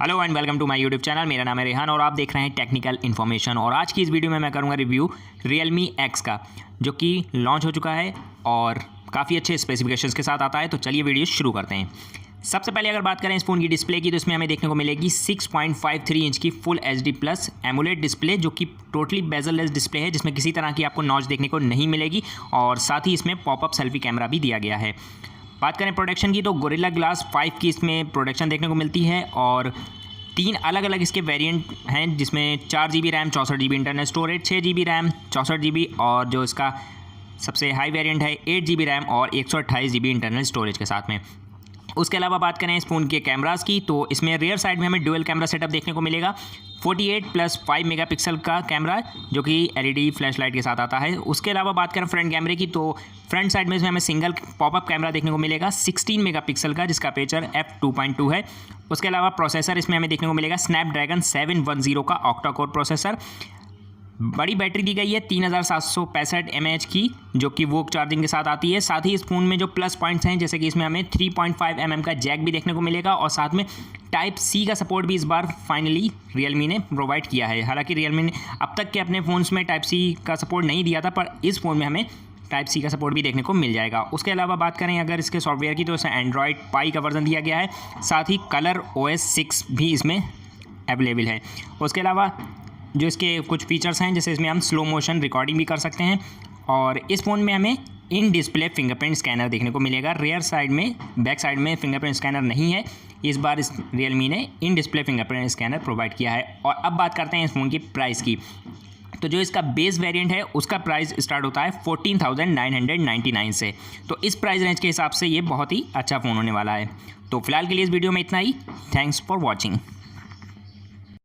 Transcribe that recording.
Hello and welcome to my YouTube channel. मेरा नाम है रेहान और आप देख रहे हैं टेक्निकल इन्फॉर्मेशन। और आज की इस वीडियो में मैं करूंगा रिव्यू Realme X का, जो कि लॉन्च हो चुका है और काफ़ी अच्छे स्पेसिफिकेशंस के साथ आता है। तो चलिए वीडियो शुरू करते हैं। सबसे पहले अगर बात करें इस फ़ोन की डिस्प्ले की, तो इसमें हमें देखने को मिलेगी 6.53 इंच की full HD plus AMOLED display, जो कि टोटली बेजल-लेस डिस्प्ले है, जिसमें किसी तरह की आपको नॉच देखने को नहीं मिलेगी। और साथ ही इसमें पॉपअप सेल्फी कैमरा भी दिया गया है। बात करें प्रोडक्शन की, तो गोरिल्ला ग्लास 5 की इसमें प्रोडक्शन देखने को मिलती है और 3 अलग अलग इसके वेरिएंट हैं, जिसमें 4 GB RAM, 64 GB internal storage, 6 GB RAM, 64 GB और जो इसका सबसे हाई वेरिएंट है 8 GB रैम और 128 GB इंटरनल स्टोरेज के साथ में। उसके अलावा बात करें इस फ़ोन के कैमरास की, तो इसमें रियर साइड में हमें डुअल कैमरा सेटअप देखने को मिलेगा। 48+5 मेगापिक्सल का कैमरा, जो कि LED फ्लैश लाइट के साथ आता है। उसके अलावा बात करें फ्रंट कैमरे की, तो फ्रंट साइड में इसमें हमें सिंगल पॉपअप कैमरा देखने को मिलेगा 16 मेगापिक्सल का, जिसका अपर्चर f2.2 है। उसके अलावा प्रोसेसर इसमें हमें देखने को मिलेगा स्नैपड्रैगन 710 का ऑक्टा कोर प्रोसेसर। बड़ी बैटरी दी गई है 3765 mAh की, जो कि वोक चार्जिंग के साथ आती है। साथ ही इस फ़ोन में जो प्लस पॉइंट्स हैं, जैसे कि इसमें हमें 3.5 mm का जैक भी देखने को मिलेगा और साथ में टाइप C का सपोर्ट भी इस बार फाइनली Realme ने प्रोवाइड किया है। हालांकि Realme ने अब तक के अपने फ़ोन्स में टाइप C का सपोर्ट नहीं दिया था, पर इस फ़ोन में हमें टाइप C का सपोर्ट भी देखने को मिल जाएगा। उसके अलावा बात करें अगर इसके सॉफ्टवेयर की, तो इसे एंड्रॉयड पाई का वर्जन दिया गया है। साथ ही कलर OS 6 भी इसमें अवेलेबल है। उसके अलावा जो इसके कुछ फीचर्स हैं, जैसे इसमें हम स्लो मोशन रिकॉर्डिंग भी कर सकते हैं और इस फ़ोन में हमें इन डिस्प्ले फिंगरप्रिंट स्कैनर देखने को मिलेगा। रियर साइड में, बैक साइड में फिंगरप्रिंट स्कैनर नहीं है। इस बार इस Realme ने in display fingerprint scanner provide किया है। और अब बात करते हैं इस फ़ोन की प्राइस की, तो जो इसका बेस वेरिएंट है उसका प्राइस स्टार्ट होता है 14,999 से। तो इस प्राइस रेंज के हिसाब से ये बहुत ही अच्छा फ़ोन होने वाला है। तो फिलहाल के लिए इस वीडियो में इतना ही। Thanks for watching.